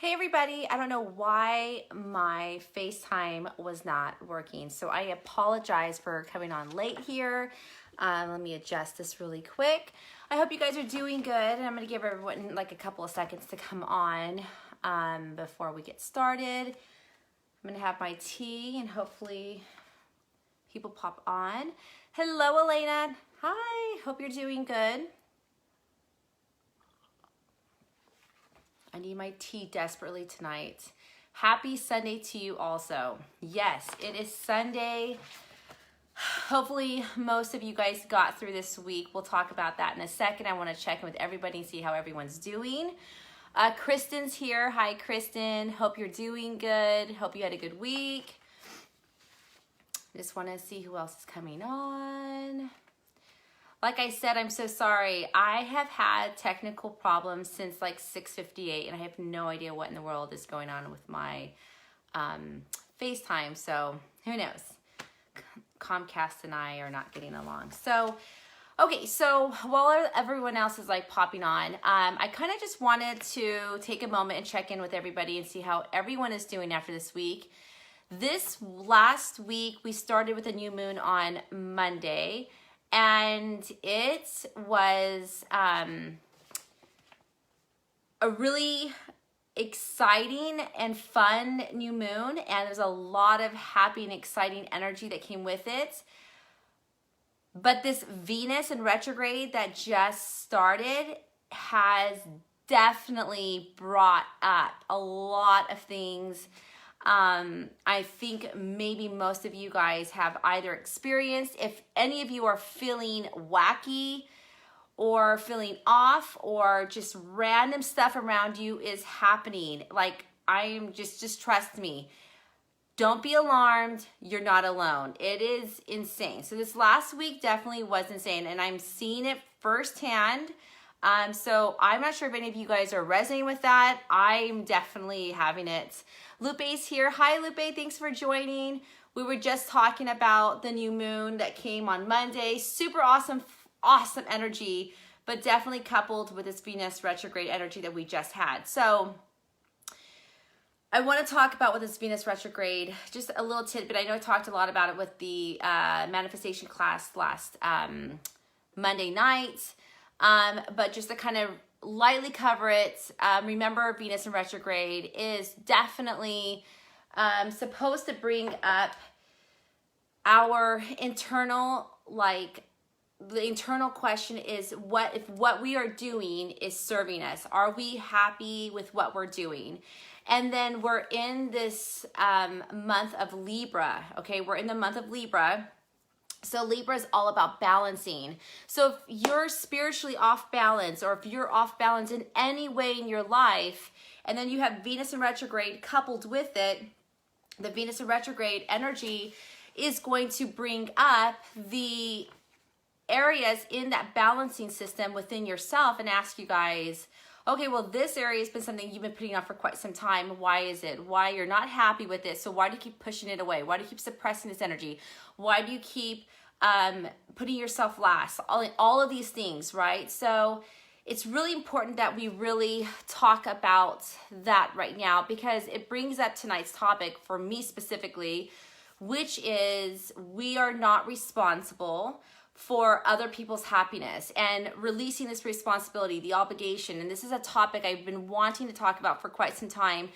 Hey everybody, I don't know why my FaceTime was not working, so I apologize for coming on late here. Let me adjust this really quick. I hope you guys are doing good, and I'm going to give everyone like a couple of seconds to come on before we get started. I'm going to have my tea and hopefully people pop on. Hello Elaina, hi, hope you're doing good. I need my tea desperately tonight. Happy Sunday to you also. Yes, it is Sunday. Hopefully most of you guys got through this week. We'll talk about that in a second. I want to check in with everybody and see how everyone's doing. Kristen's here. Hi, Kristen. Hope you're doing good. Hope you had a good week. Just want to see who else is coming on. Like I said, I'm so sorry. I have had technical problems since like 6:58, and I have no idea what in the world is going on with my FaceTime. So who knows? Comcast and I are not getting along. So, okay, so while everyone else is like popping on, I kind of just wanted to take a moment and check in with everybody and see how everyone is doing after this week. This last week, we started with a new moon on Monday. And it was a really exciting and fun new moon, and there's a lot of happy and exciting energy that came with it. But this Venus in retrograde that just started has definitely brought up a lot of things. I think maybe most of you guys have either experienced, if any of you are feeling wacky or feeling off or just random stuff around you is happening. Like I'm just trust me. Don't be alarmed. You're not alone. It is insane. So this last week definitely was insane, and I'm seeing it firsthand. So I'm not sure if any of you guys are resonating with that. I'm definitely having it. Lupe's here. Hi, Lupe. Thanks for joining. We were just talking about the new moon that came on Monday. Super awesome, awesome energy, but definitely coupled with this Venus retrograde energy that we just had. So I want to talk about with this Venus retrograde, just a little tidbit. I know I talked a lot about it with the manifestation class last Monday night, but just to kind of lightly cover it, remember Venus in retrograde is definitely supposed to bring up our internal, like the internal question is if what we are doing is serving us. Are we happy with what we're doing? And then we're in this month of Libra, okay? We're in the month of Libra. So Libra is all about balancing. So if you're spiritually off balance, or if you're off balance in any way in your life, and then you have Venus in retrograde coupled with it, the Venus in retrograde energy is going to bring up the areas in that balancing system within yourself and ask you guys, okay, well, this area has been something you've been putting off for quite some time. Why is it? Why you're not happy with it? So why do you keep pushing it away? Why do you keep suppressing this energy? Why do you keep putting yourself last? All of these things, right? So it's really important that we really talk about that right now, because it brings up tonight's topic for me specifically, which is we are not responsible for other people's happiness, and releasing this responsibility, the obligation. And this is a topic I've been wanting to talk about for quite some time.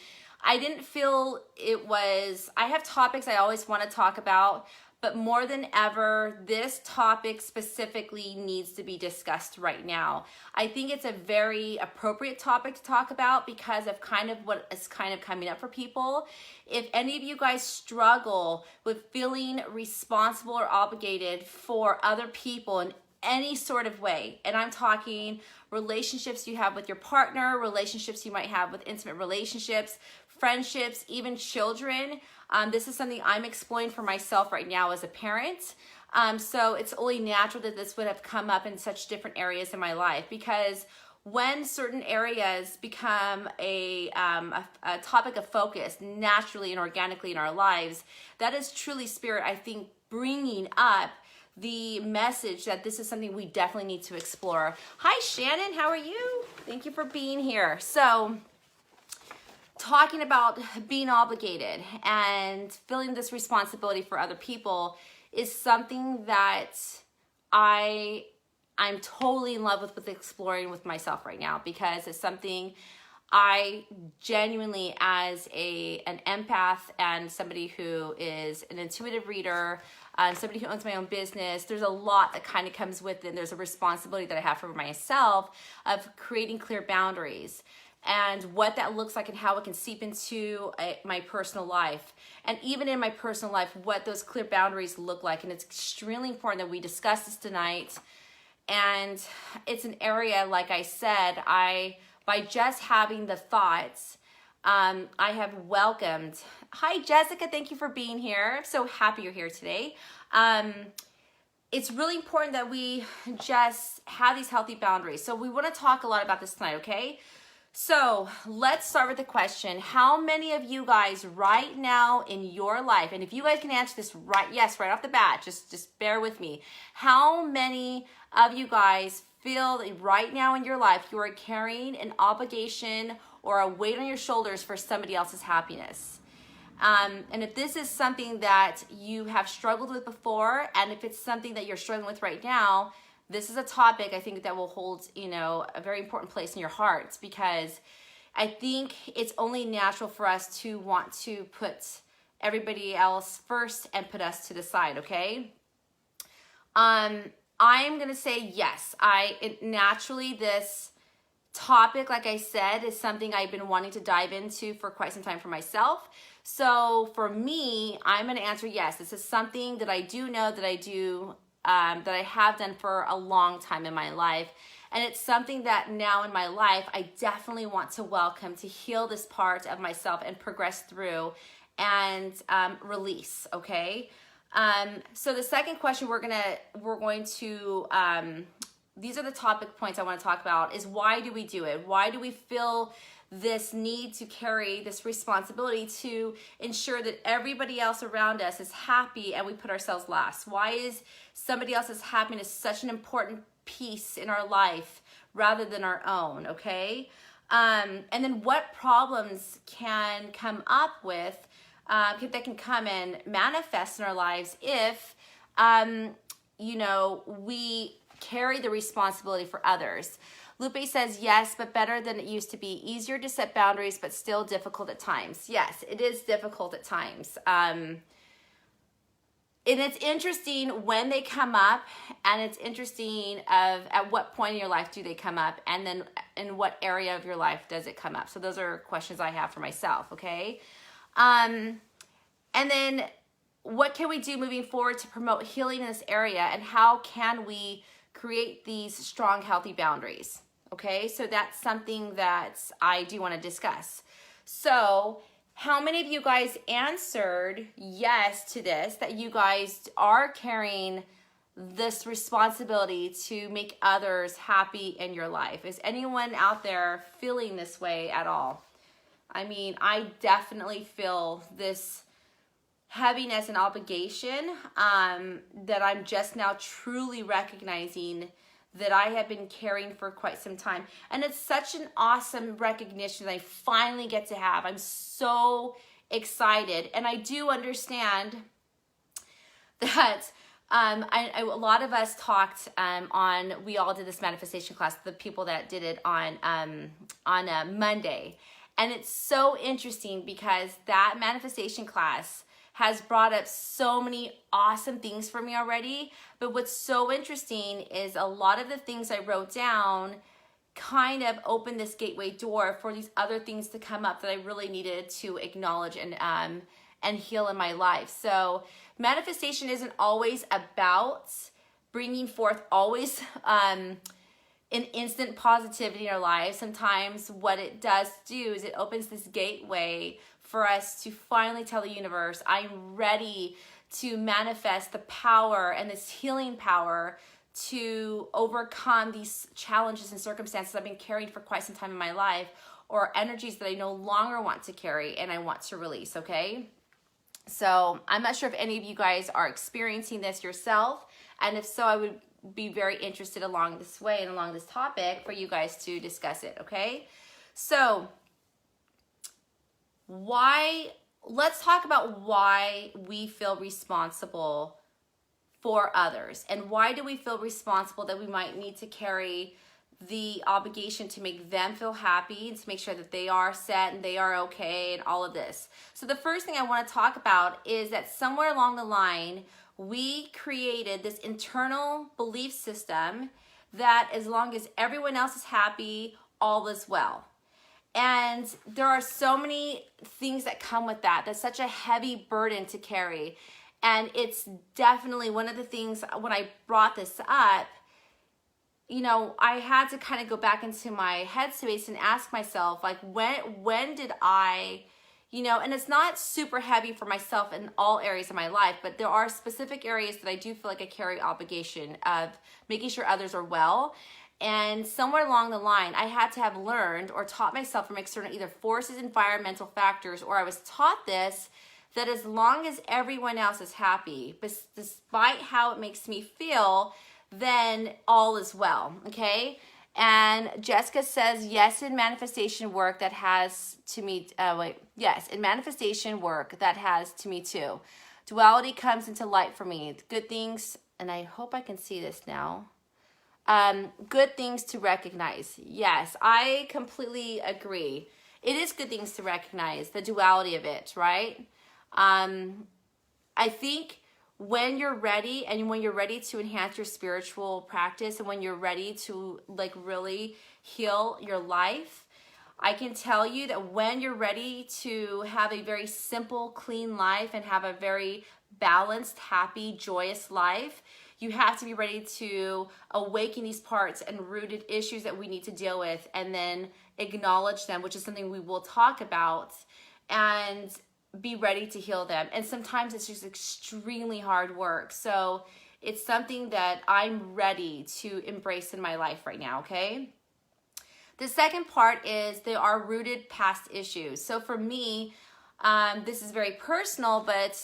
I didn't feel it was, I have topics I always want to talk about, but more than ever, this topic specifically needs to be discussed right now. I think it's a very appropriate topic to talk about because of kind of what is kind of coming up for people. If any of you guys struggle with feeling responsible or obligated for other people in any sort of way, and I'm talking relationships you have with your partner, relationships you might have with intimate relationships, friendships, even children. This is something I'm exploring for myself right now as a parent. So it's only natural that this would have come up in such different areas in my life, because when certain areas become a topic of focus naturally and organically in our lives, that is truly spirit, I think, bringing up the message that this is something we definitely need to explore. Hi, Shannon. How are you? Thank you for being here. So talking about being obligated and feeling this responsibility for other people is something that I'm totally in love with exploring with myself right now, because it's something I genuinely, as an empath and somebody who is an intuitive reader, somebody who owns my own business, there's a lot that kind of comes with it. And there's a responsibility that I have for myself of creating clear boundaries and what that looks like and how it can seep into my personal life. And even in my personal life, what those clear boundaries look like. And it's extremely important that we discuss this tonight. And it's an area, like I said, by just having the thoughts, I have welcomed. Hi, Jessica. Thank you for being here. I'm so happy you're here today. It's really important that we just have these healthy boundaries. So we want to talk a lot about this tonight, okay? So let's start with the question. How many of you guys right now in your life, and if you guys can answer this right off the bat, just bear with me. How many of you guys feel that right now in your life you are carrying an obligation or a weight on your shoulders for somebody else's happiness? And if this is something that you have struggled with before, and if it's something that you're struggling with right now, this is a topic I think that will hold, a very important place in your hearts, because I think it's only natural for us to want to put everybody else first and put us to the side, okay? I'm going to say yes. Naturally, this topic, like I said, is something I've been wanting to dive into for quite some time for myself. So for me, I'm going to answer yes. This is something that I do know that I do, that I have done for a long time in my life. And it's something that now in my life, I definitely want to welcome, to heal this part of myself and progress through and release, okay? So the second question we're going to these are the topic points I want to talk about, is why do we do it? Why do we feel this need to carry this responsibility to ensure that everybody else around us is happy and we put ourselves last? Why is somebody else's happiness such an important piece in our life rather than our own, okay? And then what problems can come up with that can come and manifest in our lives if, we carry the responsibility for others. Lupe says, yes, but better than it used to be. Easier to set boundaries, but still difficult at times. Yes, it is difficult at times. And it's interesting when they come up, and it's interesting at what point in your life do they come up, and then in what area of your life does it come up. So those are questions I have for myself, okay? And then what can we do moving forward to promote healing in this area, and how can we create these strong, healthy boundaries? Okay, so that's something that I do want to discuss. So how many of you guys answered yes to this, that you guys are carrying this responsibility to make others happy in your life? Is anyone out there feeling this way at all? I mean, I definitely feel this heaviness and obligation that I'm just now truly recognizing that I have been carrying for quite some time. And it's such an awesome recognition that I finally get to have. I'm so excited. And I do understand that a lot of us talked we all did this manifestation class, the people that did it on Monday. And it's so interesting because that manifestation class has brought up so many awesome things for me already. But what's so interesting is a lot of the things I wrote down kind of opened this gateway door for these other things to come up that I really needed to acknowledge and heal in my life. So manifestation isn't always about bringing forth always an instant positivity in our lives. Sometimes what it does do is it opens this gateway for us to finally tell the universe, I'm ready to manifest the power and this healing power to overcome these challenges and circumstances I've been carrying for quite some time in my life, or energies that I no longer want to carry and I want to release, okay? So I'm not sure if any of you guys are experiencing this yourself, and if so, I would be very interested along this way and along this topic for you guys to discuss it, okay? So let's talk about why we feel responsible for others, and why do we feel responsible that we might need to carry the obligation to make them feel happy and to make sure that they are set and they are okay and all of this. So the first thing I want to talk about is that somewhere along the line, we created this internal belief system that as long as everyone else is happy, all is well. And there are so many things that come with that. That's such a heavy burden to carry. And it's definitely one of the things when I brought this up, you know, I had to kind of go back into my headspace and ask myself, like, when did I, you know, and it's not super heavy for myself in all areas of my life, but there are specific areas that I do feel like I carry obligation of making sure others are well. And somewhere along the line, I had to have learned or taught myself from external either forces, environmental factors, or I was taught this, that as long as everyone else is happy, despite how it makes me feel, then all is well, okay? And Jessica says, yes, in manifestation work that has to me, yes, in manifestation work that has to me too. Duality comes into light for me. Good things, and I hope I can see this now. Good things to recognize. Yes, I completely agree. It is good things to recognize, the duality of it, right? I think when you're ready, and when you're ready to enhance your spiritual practice, and when you're ready to like really heal your life, I can tell you that when you're ready to have a very simple, clean life and have a very balanced, happy, joyous life, you have to be ready to awaken these parts and rooted issues that we need to deal with, and then acknowledge them, which is something we will talk about, and be ready to heal them. And sometimes it's just extremely hard work. So it's something that I'm ready to embrace in my life right now, okay? The second part is there are rooted past issues. So for me, this is very personal, but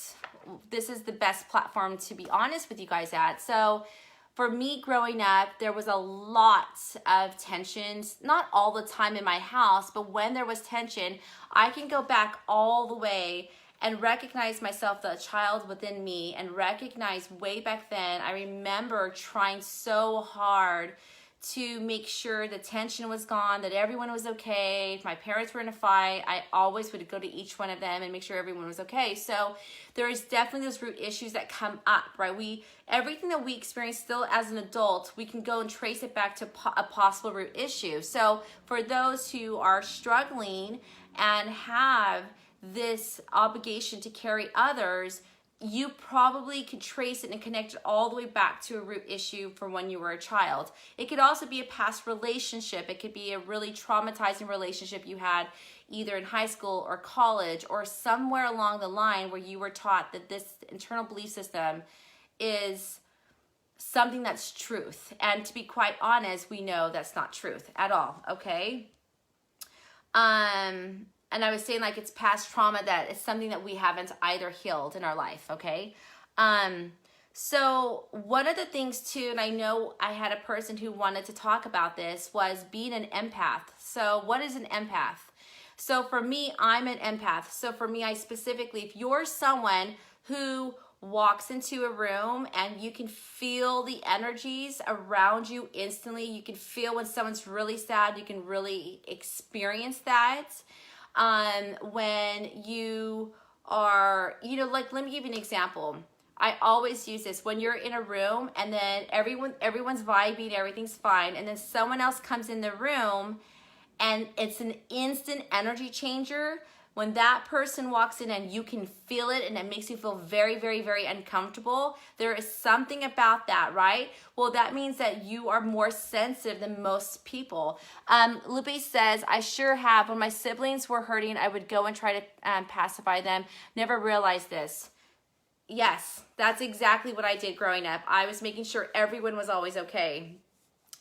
this is the best platform to be honest with you guys at. So for me growing up, there was a lot of tensions, not all the time in my house, but when there was tension, I can go back all the way and recognize myself, the child within me, and recognize way back then, I remember trying so hard to make sure the tension was gone, that everyone was okay. If my parents were in a fight, I always would go to each one of them and make sure everyone was okay. So there is definitely those root issues that come up, right? Everything that we experience still as an adult, we can go and trace it back to a possible root issue. So for those who are struggling and have this obligation to carry others, you probably could trace it and connect it all the way back to a root issue from when you were a child. It could also be a past relationship. It could be a really traumatizing relationship you had either in high school or college, or somewhere along the line where you were taught that this internal belief system is something that's truth. And to be quite honest, we know that's not truth at all, okay? And I was saying, like, it's past trauma that is something that we haven't either healed in our life, okay? So one of the things too, and I know I had a person who wanted to talk about this, was being an empath. So what is an empath? So for me, I'm an empath. So for me, I specifically, if you're someone who walks into a room and you can feel the energies around you instantly, you can feel when someone's really sad, you can really experience that. When you are, you know, like, let me give you an example. I always use this when you're in a room and then everyone's vibing, everything's fine, and then someone else comes in the room and it's an instant energy changer. When that person walks in and you can feel it and it makes you feel very, very, very uncomfortable, there is something about that, right? Well, that means that you are more sensitive than most people. Lupe says, I sure have. When my siblings were hurting, I would go and try to pacify them. Never realized this. Yes, that's exactly what I did growing up. I was making sure everyone was always okay.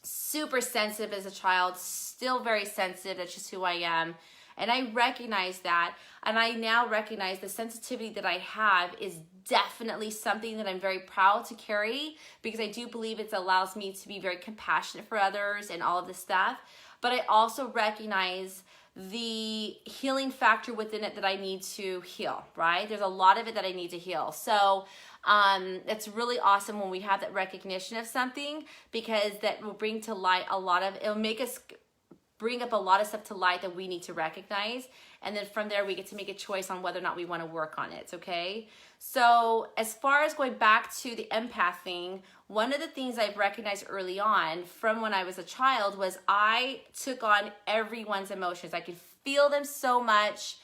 Super sensitive as a child, still very sensitive. That's just who I am. And I recognize that, and I now recognize the sensitivity that I have is definitely something that I'm very proud to carry, because I do believe it allows me to be very compassionate for others and all of this stuff. But I also recognize the healing factor within it that I need to heal, right? There's a lot of it that I need to heal. So it's really awesome when we have that recognition of something, because that will bring to light a lot of, it'll make us bring up a lot of stuff to light that we need to recognize. And then from there, we get to make a choice on whether or not we want to work on it, okay? So as far as going back to the empath thing, one of the things I've recognized early on from when I was a child was I took on everyone's emotions. I could feel them so much.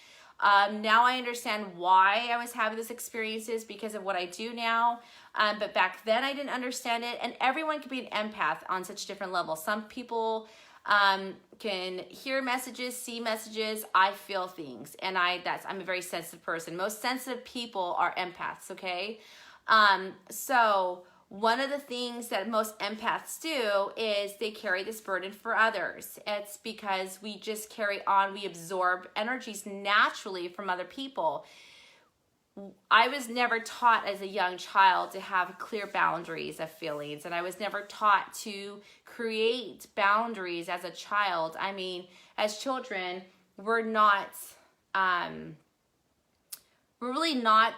Now I understand why I was having these experiences because of what I do now. But back then I didn't understand it. And everyone can be an empath on such different levels. Some people can hear messages, see messages. I feel things, and I'm a very sensitive person. Most sensitive people are empaths, okay? So one of the things that most empaths do is they carry this burden for others. It's because we just carry on, we absorb energies naturally from other people. I was never taught as a young child to have clear boundaries of feelings, and I was never taught to create boundaries as a child. I mean, as children, we're really not,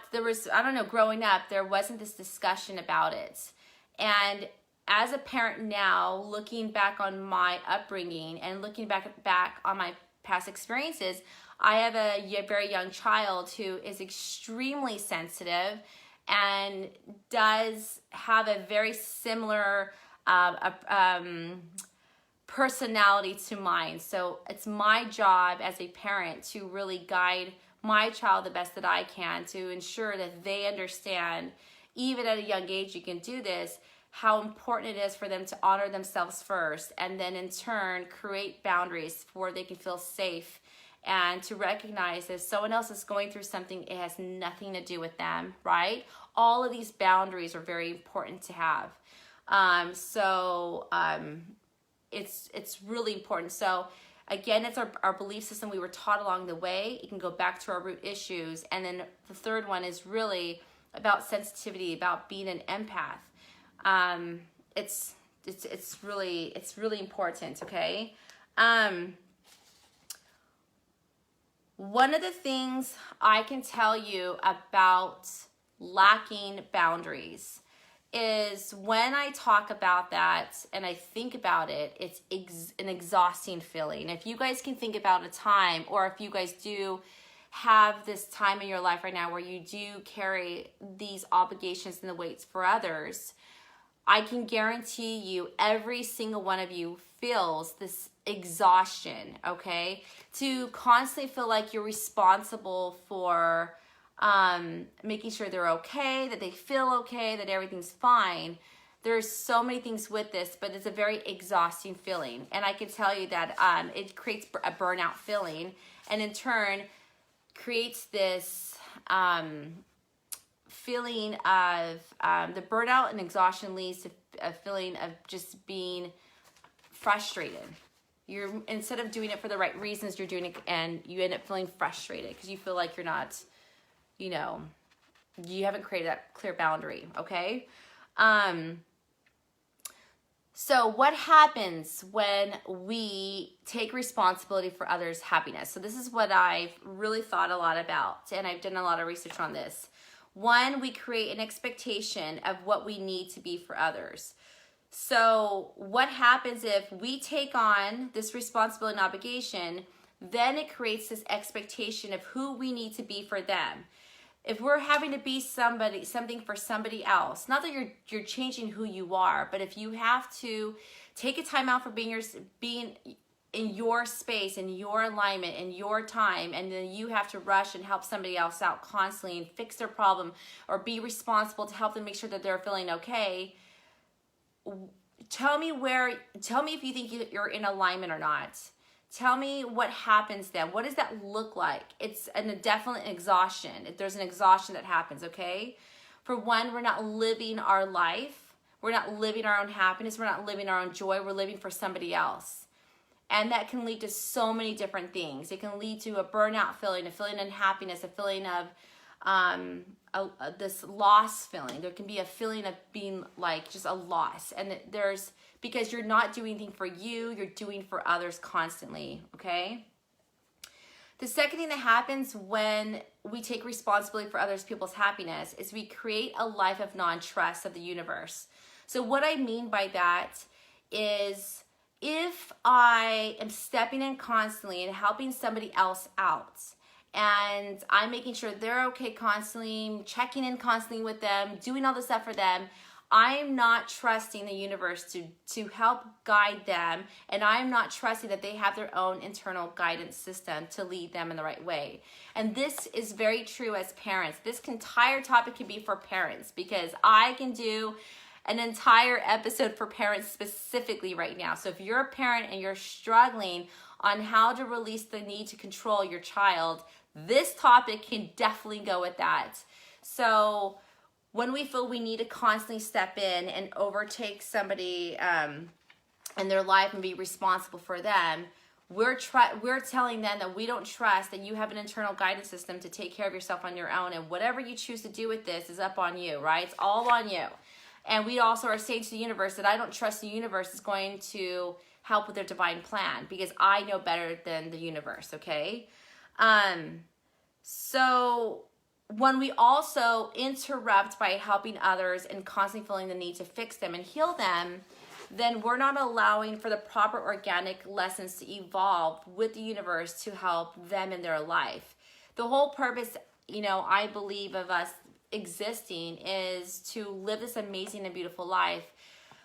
growing up, there wasn't this discussion about it. And as a parent now, looking back on my upbringing and looking back on my past experiences, I have a very young child who is extremely sensitive and does have a very similar personality to mine. So it's my job as a parent to really guide my child the best that I can to ensure that they understand, even at a young age you can do this, how important it is for them to honor themselves first, and then in turn create boundaries where they can feel safe, and to recognize that if someone else is going through something, it has nothing to do with them, right? All of these boundaries are very important to have. It's really important. So again, it's our belief system we were taught along the way. It can go back to our root issues. And then the third one is really about sensitivity, about being an empath. It's really important, okay? One of the things I can tell you about lacking boundaries is when I talk about that and I think about it, it's an exhausting feeling. If you guys can think about a time, or if you guys do have this time in your life right now where you do carry these obligations and the weights for others, I can guarantee you every single one of you feels this exhaustion, okay? To constantly feel like you're responsible for making sure they're okay, that they feel okay, that everything's fine. There's so many things with this, but it's a very exhausting feeling. And I can tell you that it creates a burnout feeling, and in turn creates this feeling of the burnout and exhaustion leads to a feeling of just being frustrated. You're, instead of doing it for the right reasons, you're doing it and you end up feeling frustrated because you feel like you're not, you haven't created that clear boundary, okay? So what happens when we take responsibility for others' happiness? So this is what I've really thought a lot about, and I've done a lot of research on this. One, we create an expectation of what we need to be for others. So what happens if we take on this responsibility and obligation, then it creates this expectation of who we need to be for them. If we're having to be something for somebody else, not that you're changing who you are, but if you have to take a time out for being in your space, in your alignment, in your time, and then you have to rush and help somebody else out constantly and fix their problem or be responsible to help them make sure that they're feeling okay, tell me if you think you're in alignment or not. Tell me what happens then. What does that look like? It's a definite exhaustion. There's an exhaustion that happens, okay? For one, we're not living our life. We're not living our own happiness. We're not living our own joy. We're living for somebody else. And that can lead to so many different things. It can lead to a burnout feeling, a feeling of unhappiness, a feeling of this loss feeling. There can be a feeling of being like just a loss. And because you're not doing anything for you, you're doing for others constantly, okay? The second thing that happens when we take responsibility for others people's happiness is we create a life of non-trust of the universe. So what I mean by that is, if I am stepping in constantly and helping somebody else out, and I'm making sure they're okay constantly, checking in constantly with them, doing all this stuff for them, I'm not trusting the universe to help guide them, and I'm not trusting that they have their own internal guidance system to lead them in the right way. And this is very true as parents. This entire topic can be for parents, because I can do an entire episode for parents specifically right now. So if you're a parent and you're struggling on how to release the need to control your child, this topic can definitely go with that. So when we feel we need to constantly step in and overtake somebody in their life and be responsible for them, we're telling them that we don't trust that you have an internal guidance system to take care of yourself on your own, and whatever you choose to do with this is up on you, right? It's all on you. And we also are saying to the universe that I don't trust the universe is going to help with their divine plan, because I know better than the universe, okay? So when we also interrupt by helping others and constantly feeling the need to fix them and heal them, then we're not allowing for the proper organic lessons to evolve with the universe to help them in their life. The whole purpose, I believe, of us existing is to live this amazing and beautiful life,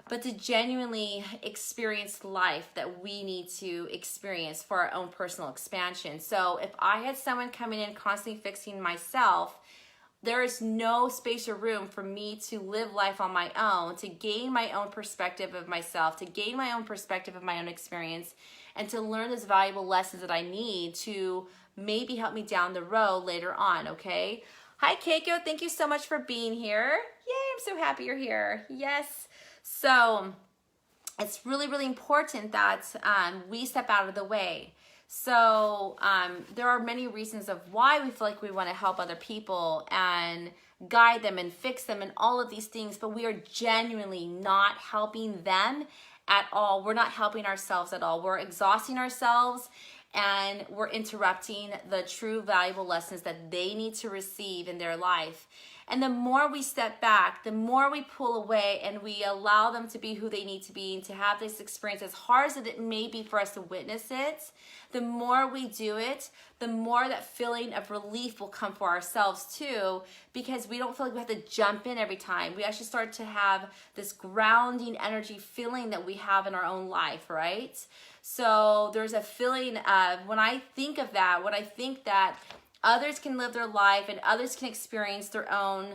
but to genuinely experience life that we need to experience for our own personal expansion. So if I had someone coming in constantly fixing myself, there is no space or room for me to live life on my own, to gain my own perspective of myself, to gain my own perspective of my own experience, and to learn those valuable lessons that I need to maybe help me down the road later on, okay? Hi, Keiko. Thank you so much for being here. Yay, I'm so happy you're here. Yes. So it's really, really important that we step out of the way. So there are many reasons of why we feel like we want to help other people and guide them and fix them and all of these things, but we are genuinely not helping them at all. We're not helping ourselves at all. We're exhausting ourselves, and we're interrupting the true valuable lessons that they need to receive in their life. And the more we step back, the more we pull away and we allow them to be who they need to be and to have this experience, as hard as it may be for us to witness it, the more we do it, the more that feeling of relief will come for ourselves too, because we don't feel like we have to jump in every time. We actually start to have this grounding energy feeling that we have in our own life, right? So there's a feeling of, when I think of that, when I think that others can live their life and others can experience their own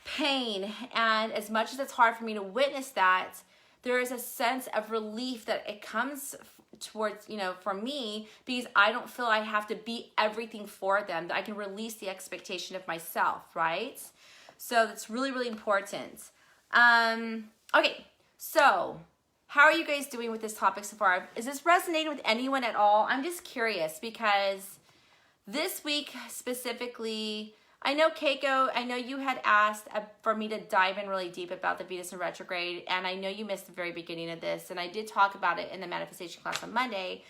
pain, and as much as it's hard for me to witness that, there is a sense of relief that it comes towards, for me, because I don't feel I have to be everything for them, that I can release the expectation of myself, right? So that's really, really important. Okay, so how are you guys doing with this topic so far? Is this resonating with anyone at all? I'm just curious, because this week specifically, I know, Keiko, I know you had asked for me to dive in really deep about the Venus in retrograde, and I know you missed the very beginning of this, and I did talk about it in the manifestation class on Monday.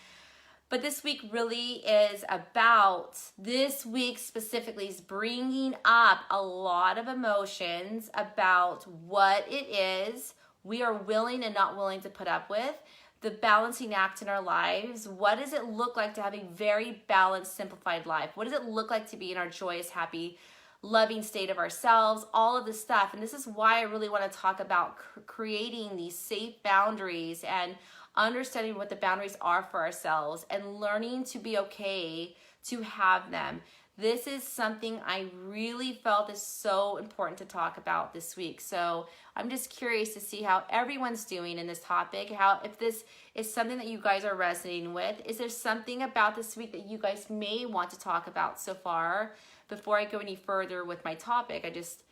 But this week really is about, this week specifically is bringing up a lot of emotions about what it is we are willing and not willing to put up with, the balancing act in our lives. What does it look like to have a very balanced, simplified life? What does it look like to be in our joyous, happy, loving state of ourselves? All of this stuff. And this is why I really want to talk about creating these safe boundaries and understanding what the boundaries are for ourselves and learning to be okay to have them. This is something I really felt is so important to talk about this week. So I'm just curious to see how everyone's doing in this topic, if this is something that you guys are resonating with. Is there something about this week that you guys may want to talk about so far? Before I go any further with my topic, I just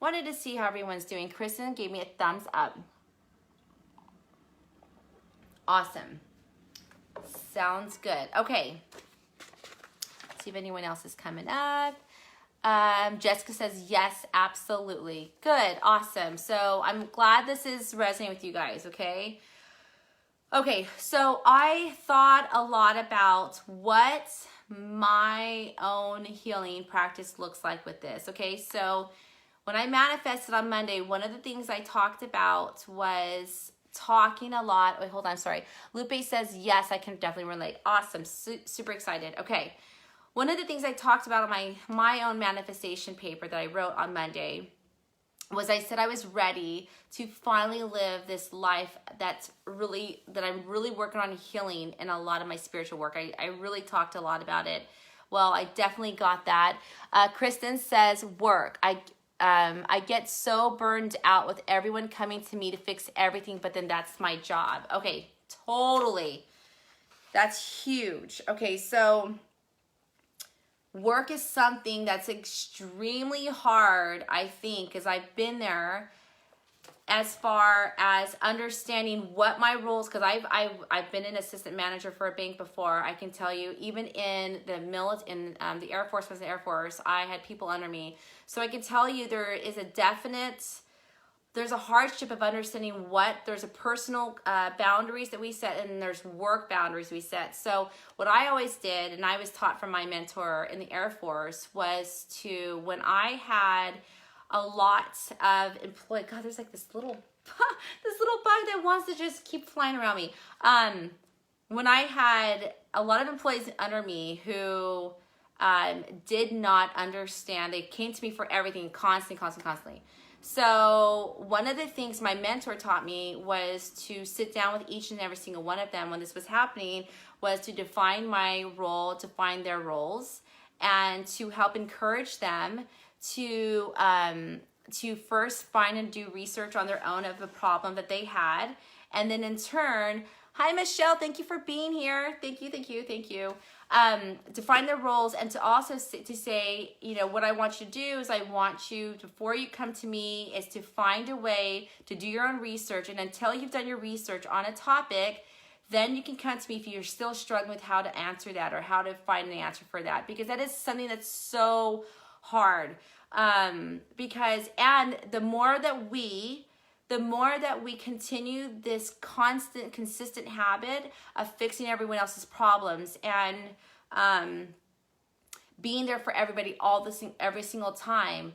wanted to see how everyone's doing. Kristen gave me a thumbs up. Awesome. Sounds good. Okay. See if anyone else is coming up. Jessica says, yes, absolutely. Good, awesome. So I'm glad this is resonating with you guys, okay? Okay, so I thought a lot about what my own healing practice looks like with this. Okay, so when I manifested on Monday, one of the things I talked about was talking a lot. Wait, hold on, sorry. Lupe says, yes, I can definitely relate. Awesome, super excited. Okay, one of the things I talked about on my own manifestation paper that I wrote on Monday was I said I was ready to finally live this life that I'm really working on healing in a lot of my spiritual work. I really talked a lot about it. Well, I definitely got that. Kristen says, work. I get so burned out with everyone coming to me to fix everything, but then that's my job. Okay, totally. That's huge. Okay, so work is something that's extremely hard, I think, because I've been there as far as understanding what my roles, because I've been an assistant manager for a bank before. I can tell you, even in the the Air Force, was the Air Force, I had people under me. So I can tell you there's a hardship of understanding there's a personal boundaries that we set, and there's work boundaries we set. So what I always did, and I was taught from my mentor in the Air Force, was when I had a lot of employees, God, there's like this little bug that wants to just keep flying around me. When I had a lot of employees under me who did not understand, they came to me for everything constantly. So one of the things my mentor taught me was to sit down with each and every single one of them when this was happening, was to define my role, to find their roles, and to help encourage them to first find and do research on their own of the problem that they had. And then in turn, hi Michelle, thank you for being here. Thank you. To find their roles, and to also say, what I want you to do is I want you, before you come to me, is to find a way to do your own research. And until you've done your research on a topic, then you can come to me if you're still struggling with how to answer that or how to find an answer for that, because that is something that's so hard. Because the more that we continue this consistent habit of fixing everyone else's problems and being there for everybody every single time,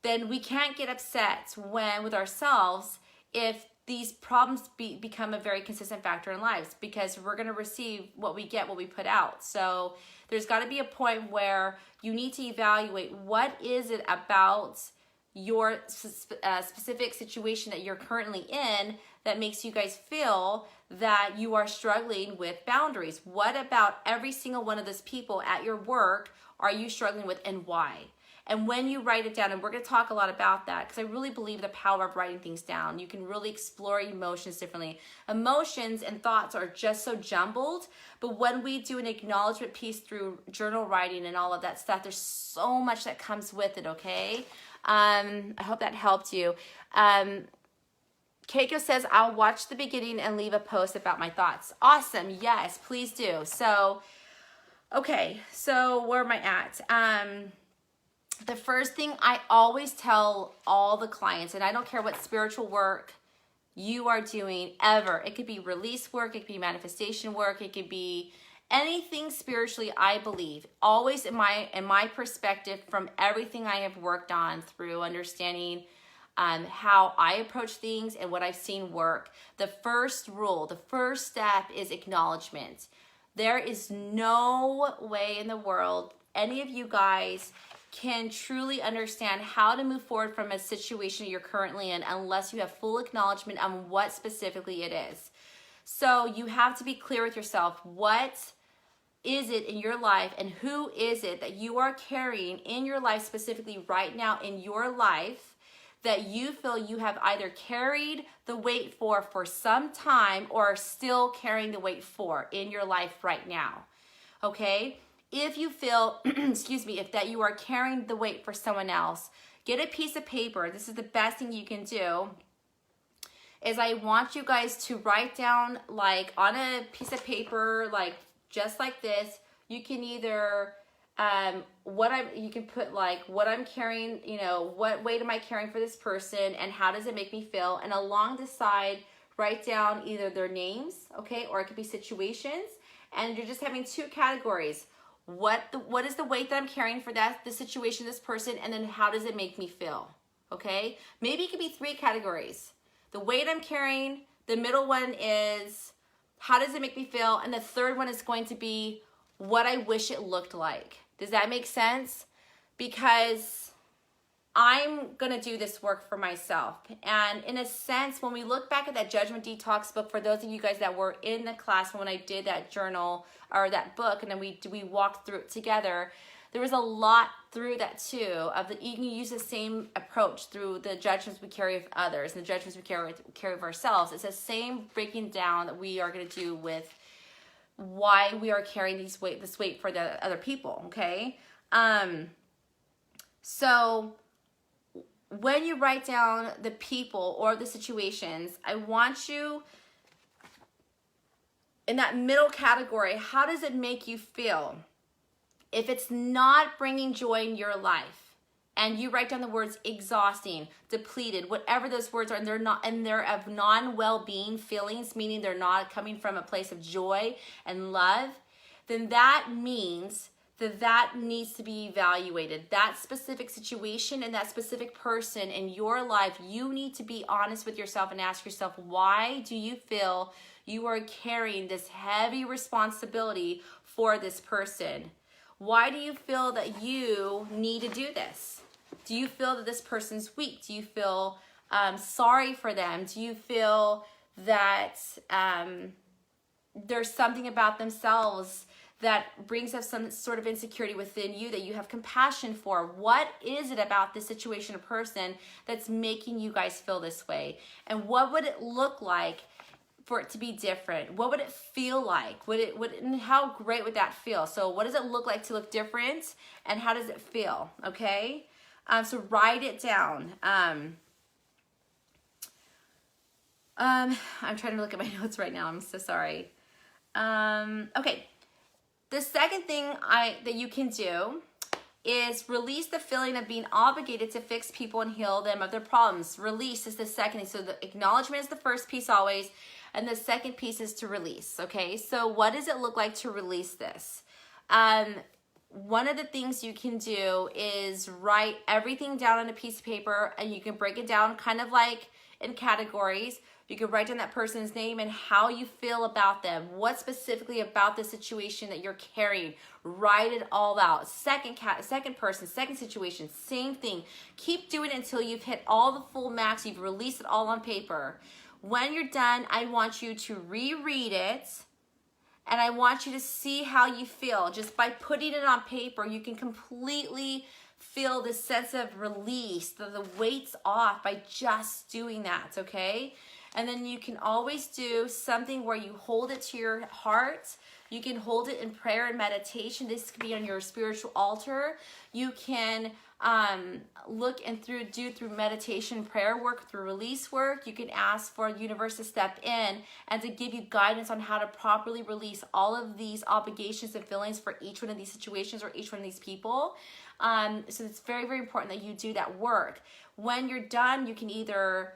then we can't get upset with ourselves if these problems become a very consistent factor in lives, because we're going to receive what we get, what we put out. So there's got to be a point where you need to evaluate what is it about your specific situation that you're currently in that makes you guys feel that you are struggling with boundaries. What about every single one of those people at your work are you struggling with, and why? And when you write it down, and we're going to talk a lot about that, because I really believe the power of writing things down. You can really explore emotions differently. Emotions and thoughts are just so jumbled, but when we do an acknowledgement piece through journal writing and all of that stuff, there's so much that comes with it, okay? I hope that helped you. Keiko says, I'll watch the beginning and leave a post about my thoughts. Awesome. Yes, please do. So, okay. So where am I at? The first thing I always tell all the clients, and I don't care what spiritual work you are doing ever. It could be release work. It could be manifestation work. It could be anything spiritually, I believe. Always in my perspective, from everything I have worked on through understanding how I approach things and what I've seen work. The first rule, the first step is acknowledgement. There is no way in the world any of you guys can truly understand how to move forward from a situation you're currently in unless you have full acknowledgement on what specifically it is. So you have to be clear with yourself. What is it in your life, and who is it that you are carrying in your life, specifically right now in your life, that you feel you have either carried the weight for some time or are still carrying the weight for in your life right now? Okay? If you feel, if that you are carrying the weight for someone else, get a piece of paper. This is the best thing you can do. Is I want you guys to write down, like, on a piece of paper, like just like this. You can either you can put like what I'm carrying, what weight am I carrying for this person and how does it make me feel? And along the side, write down either their names, okay, or it could be situations, and you're just having two categories. What is the weight that I'm carrying for the situation, this person, and then how does it make me feel? Okay, maybe it could be 3 categories. The weight I'm carrying, the middle one is how does it make me feel, and the third one is going to be what I wish it looked like. Does that make sense? Because I'm gonna do this work for myself. And in a sense, when we look back at that Judgment Detox book, for those of you guys that were in the class when I did that journal or that book, and then we walked through it together, there was a lot through that too, of the, you can use the same approach through the judgments we carry of others and the judgments we carry of ourselves. It's the same breaking down that we are gonna do with why we are carrying this weight for the other people, okay? So when you write down the people or the situations, I want you, in that middle category, how does it make you feel? If it's not bringing joy in your life, and you write down the words exhausting, depleted, whatever those words are, and they're of non-well-being feelings, meaning they're not coming from a place of joy and love, then that means that needs to be evaluated. That specific situation and that specific person in your life, you need to be honest with yourself and ask yourself, why do you feel you are carrying this heavy responsibility for this person? Why do you feel that you need to do this? Do you feel that this person's weak? Do you feel sorry for them? Do you feel that there's something about themselves that brings up some sort of insecurity within you that you have compassion for? What is it about this situation or person that's making you guys feel this way? And what would it look like for it to be different? What would it feel like? And how great would that feel? So what does it look like to look different, and how does it feel? Okay, so write it down. I'm trying to look at my notes right now. I'm so sorry. Okay, the second thing that you can do is release the feeling of being obligated to fix people and heal them of their problems. Release is the second thing. So the acknowledgement is the first piece always, and the second piece is to release, okay? So what does it look like to release this? One of the things you can do is write everything down on a piece of paper, and you can break it down kind of like in categories. You can write down that person's name and how you feel about them. What specifically about the situation that you're carrying. Write it all out. Second person, second situation, same thing. Keep doing it until you've hit all the full max. You've released it all on paper. When you're done, I want you to reread it, and I want you to see how you feel. Just by putting it on paper, you can completely feel this sense of release, the weight's off by just doing that, okay? And then you can always do something where you hold it to your heart. You can hold it in prayer and meditation. This could be on your spiritual altar. You can look and do through meditation, prayer work, through release work. You can ask for the universe to step in and to give you guidance on how to properly release all of these obligations and feelings for each one of these situations or each one of these people. So it's very, very important that you do that work. When you're done, you can either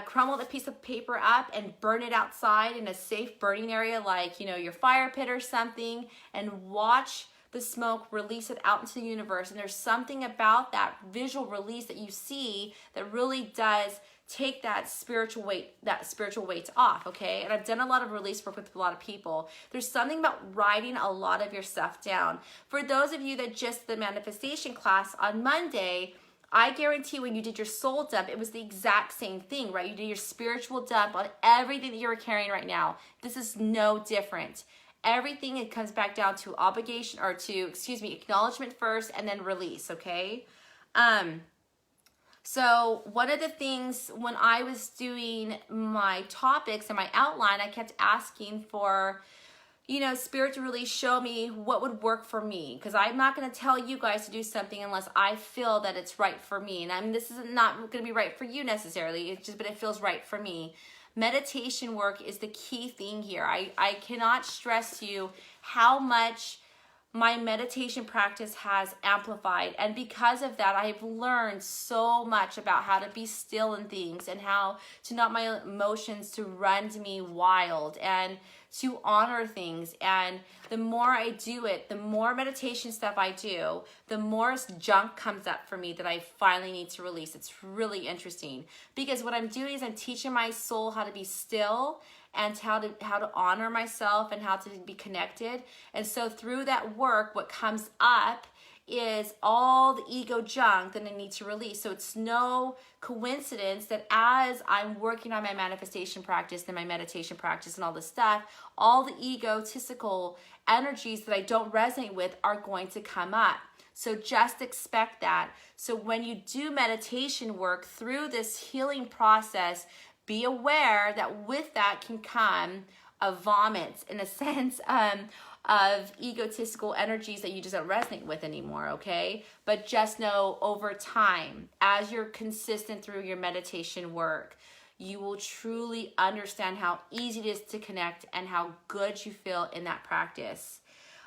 crumble the piece of paper up and burn it outside in a safe burning area, like, you know, your fire pit or something, and watch the smoke release it out into the universe. And there's something about that visual release that you see that really does take that spiritual weight off, okay? And I've done a lot of release work with a lot of people. There's something about writing a lot of your stuff down. For those of you that just the manifestation class on Monday, I guarantee when you did your soul dump, it was the exact same thing, right? You did your spiritual dump on everything that you're carrying right now. This is no different. Everything, it comes back down to obligation, or to, acknowledgement first and then release, okay? So one of the things when I was doing my topics and my outline, I kept asking for, Spirit to really show me what would work for me, because I'm not going to tell you guys to do something unless I feel that it's right for me. And this is not going to be right for you necessarily, but it feels right for me. Meditation work is the key thing here. I cannot stress to you how much my meditation practice has amplified, and because of that, I've learned so much about how to be still in things and how to not my emotions to run to me wild. And to honor things. And the more I do it, the more meditation stuff I do, the more junk comes up for me that I finally need to release. It's really interesting, because what I'm doing is I'm teaching my soul how to be still and how to honor myself and how to be connected. And so through that work, what comes up is all the ego junk that I need to release. So it's no coincidence that as I'm working on my manifestation practice and my meditation practice and all this stuff, all the egotistical energies that I don't resonate with are going to come up. So just expect that. So when you do meditation work through this healing process, be aware that with that can come a vomit, in a sense, of egotistical energies that you just don't resonate with anymore, okay? But just know over time, as you're consistent through your meditation work, you will truly understand how easy it is to connect and how good you feel in that practice.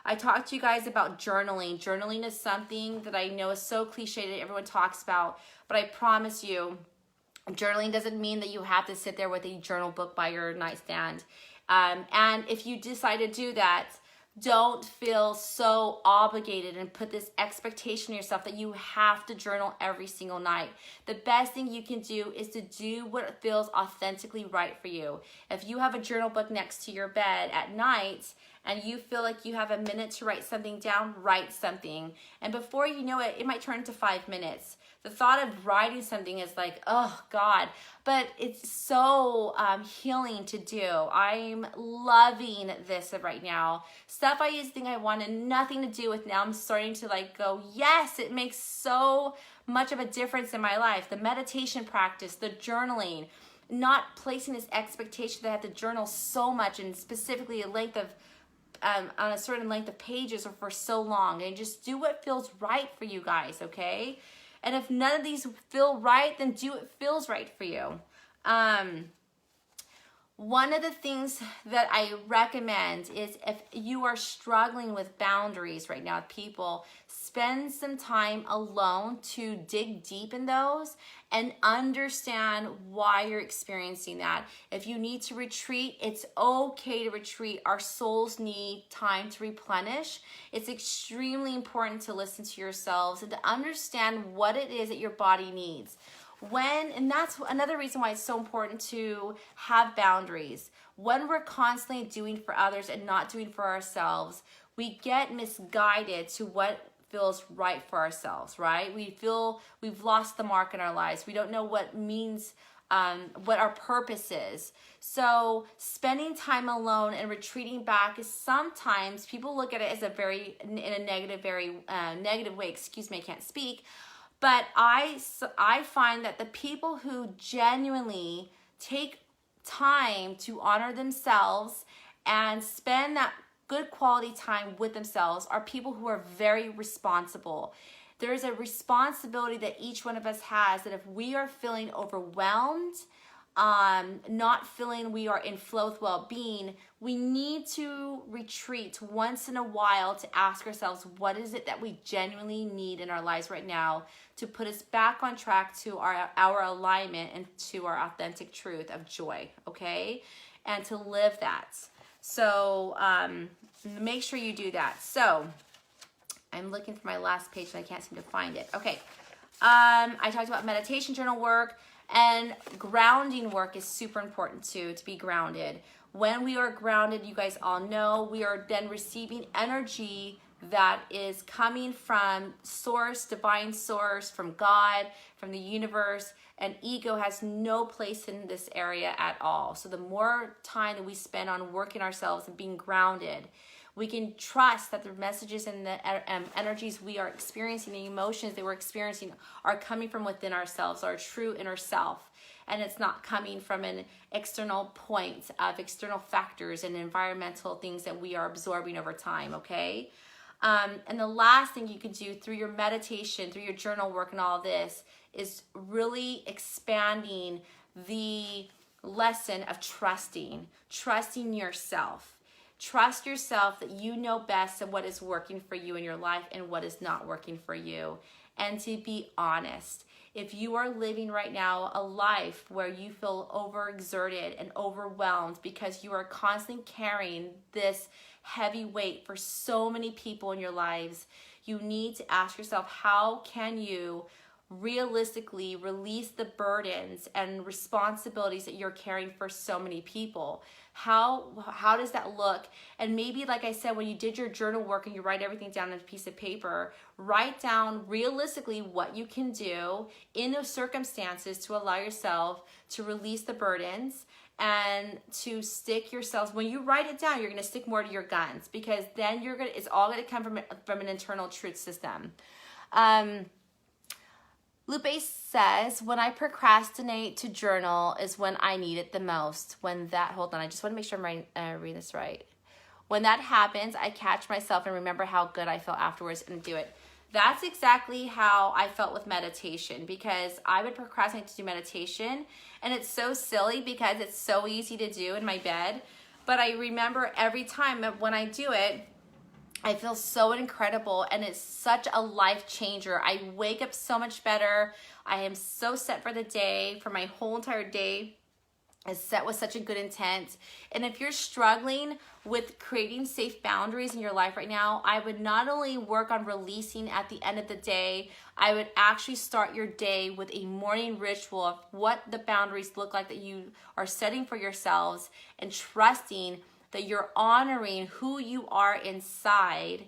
I talked to you guys about journaling. Journaling is something that I know is so cliche that everyone talks about, but I promise you, journaling doesn't mean that you have to sit there with a journal book by your nightstand. And if you decide to do that, don't feel so obligated and put this expectation on yourself that you have to journal every single night. The best thing you can do is to do what feels authentically right for you. If you have a journal book next to your bed at night and you feel like you have a minute to write something down, write something. And before you know it, it might turn into 5 minutes. The thought of writing something is like, oh God, but it's so healing to do. I'm loving this right now. Stuff I used to think I wanted nothing to do with, now I'm starting to like go, yes, it makes so much of a difference in my life. The meditation practice, the journaling, not placing this expectation that I have to journal so much and specifically a length of, on a certain length of pages or for so long, and just do what feels right for you guys, okay? And if none of these feel right, then do what feels right for you. One of the things that I recommend is if you are struggling with boundaries right now with people, spend some time alone to dig deep in those and understand why you're experiencing that. If you need to retreat, it's okay to retreat. Our souls need time to replenish. It's extremely important to listen to yourselves and to understand what it is that your body needs. And that's another reason why it's so important to have boundaries. When we're constantly doing for others and not doing for ourselves, we get misguided to what feels right for ourselves, right? We feel we've lost the mark in our lives. We don't know what means, what our purpose is. So spending time alone and retreating back is sometimes, people look at it as a very negative way, excuse me, I can't speak. But I find that the people who genuinely take time to honor themselves and spend that good quality time with themselves are people who are very responsible. There's a responsibility that each one of us has, that if we are feeling overwhelmed, not feeling we are in flow with well-being, we need to retreat once in a while to ask ourselves, what is it that we genuinely need in our lives right now to put us back on track to our alignment and to our authentic truth of joy, okay? And to live that. So make sure you do that. So I'm looking for my last page and I can't seem to find it. Okay, I talked about meditation journal work. And grounding work is super important too, to be grounded. When we are grounded, you guys all know, we are then receiving energy that is coming from source, divine source, from God, from the universe, and ego has no place in this area at all. So the more time that we spend on working ourselves and being grounded, we can trust that the messages and the energies we are experiencing, the emotions that we're experiencing, are coming from within ourselves, our true inner self. And it's not coming from an external point of external factors and environmental things that we are absorbing over time, okay? And the last thing you can do through your meditation, through your journal work and all this, is really expanding the lesson of trusting yourself. Trust yourself that you know best of what is working for you in your life and what is not working for you. And to be honest, if you are living right now a life where you feel overexerted and overwhelmed because you are constantly carrying this heavy weight for so many people in your lives, you need to ask yourself, how can you realistically release the burdens and responsibilities that you're carrying for so many people? How does that look? And maybe, like I said, when you did your journal work and you write everything down on a piece of paper, write down realistically what you can do in those circumstances to allow yourself to release the burdens and to stick yourselves. When you write it down, you're going to stick more to your guns, because then it's all going to come from an internal truth system. Lupe says, when I procrastinate to journal is when I need it the most. Hold on, I just want to make sure I'm reading this right. When that happens, I catch myself and remember how good I felt afterwards and do it. That's exactly how I felt with meditation, because I would procrastinate to do meditation, and it's so silly because it's so easy to do in my bed. But I remember every time when I do it, I feel so incredible, and it's such a life changer. I wake up so much better. I am so set for the day, for my whole entire day is set with such a good intent. And if you're struggling with creating safe boundaries in your life right now, I would not only work on releasing at the end of the day, I would actually start your day with a morning ritual of what the boundaries look like that you are setting for yourselves, and trusting that you're honoring who you are inside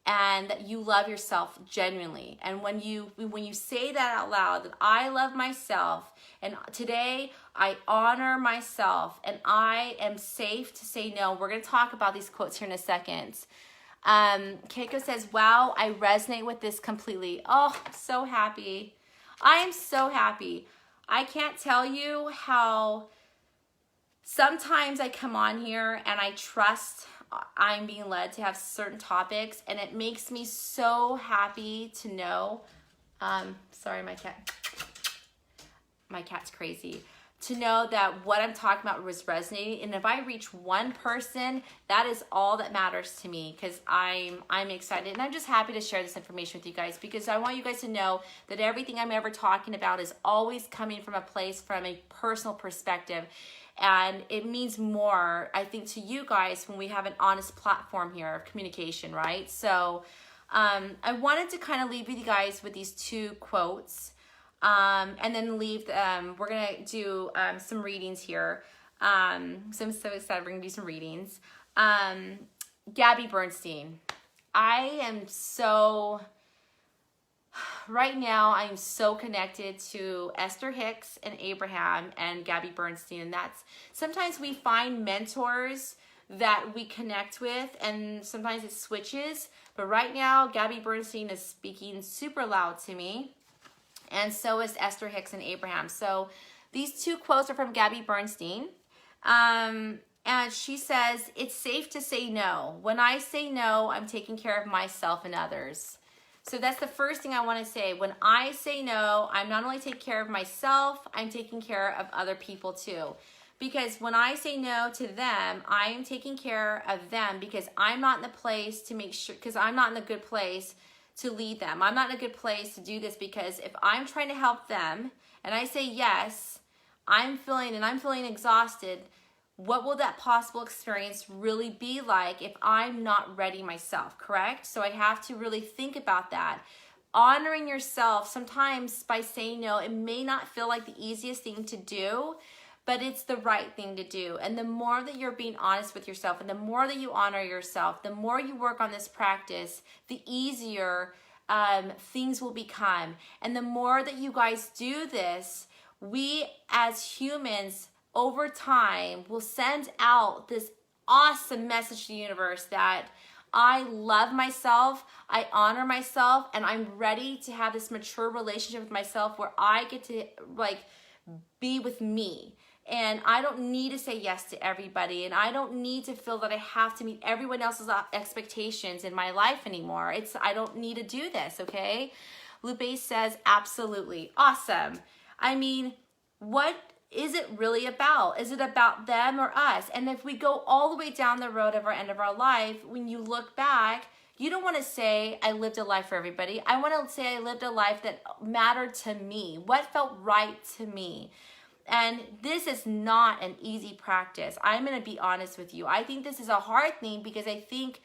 and that you love yourself genuinely. And when you say that out loud, that I love myself, and today I honor myself, and I am safe to say no. We're going to talk about these quotes here in a second. Keiko says, wow, I resonate with this completely. Oh, I'm so happy. I am so happy. I can't tell you how sometimes I come on here and I trust I'm being led to have certain topics, and it makes me so happy to know, sorry, my cat's crazy, to know that what I'm talking about was resonating. And if I reach one person, that is all that matters to me, because I'm excited, and I'm just happy to share this information with you guys, because I want you guys to know that everything I'm ever talking about is always coming from a place, from a personal perspective. And it means more, I think, to you guys when we have an honest platform here of communication, right? So I wanted to kind of leave you guys with these two quotes, and then leave them. We're going to do some readings here. So I'm so excited. We're going to do some readings. Gabby Bernstein. Right now, I am so connected to Esther Hicks and Abraham and Gabby Bernstein. And that's, sometimes we find mentors that we connect with, and sometimes it switches. But right now, Gabby Bernstein is speaking super loud to me. And so is Esther Hicks and Abraham. So these two quotes are from Gabby Bernstein. And she says, it's safe to say no. When I say no, I'm taking care of myself and others. So that's the first thing I want to say. When I say no, I'm not only taking care of myself, I'm taking care of other people too. Because when I say no to them, I am taking care of them, because I'm not in the place to make sure, because I'm not in a good place to lead them. I'm not in a good place to do this, because if I'm trying to help them and I say yes, I'm feeling exhausted, what will that possible experience really be like if I'm not ready myself, correct? So I have to really think about that. Honoring yourself, sometimes by saying no, it may not feel like the easiest thing to do, but it's the right thing to do. And the more that you're being honest with yourself, and the more that you honor yourself, the more you work on this practice, the easier things will become. And the more that you guys do this, we as humans over time will send out this awesome message to the universe that I love myself, I honor myself, and I'm ready to have this mature relationship with myself where I get to be with me. And I don't need to say yes to everybody, and I don't need to feel that I have to meet everyone else's expectations in my life anymore. I don't need to do this, okay? Lupe says, absolutely. Awesome. I mean, what is it really about? Is it about them or us? And if we go all the way down the road of our end of our life, when you look back, you don't want to say, I lived a life for everybody. I want to say I lived a life that mattered to me. What felt right to me? And this is not an easy practice. I'm going to be honest with you. I think this is a hard thing because I think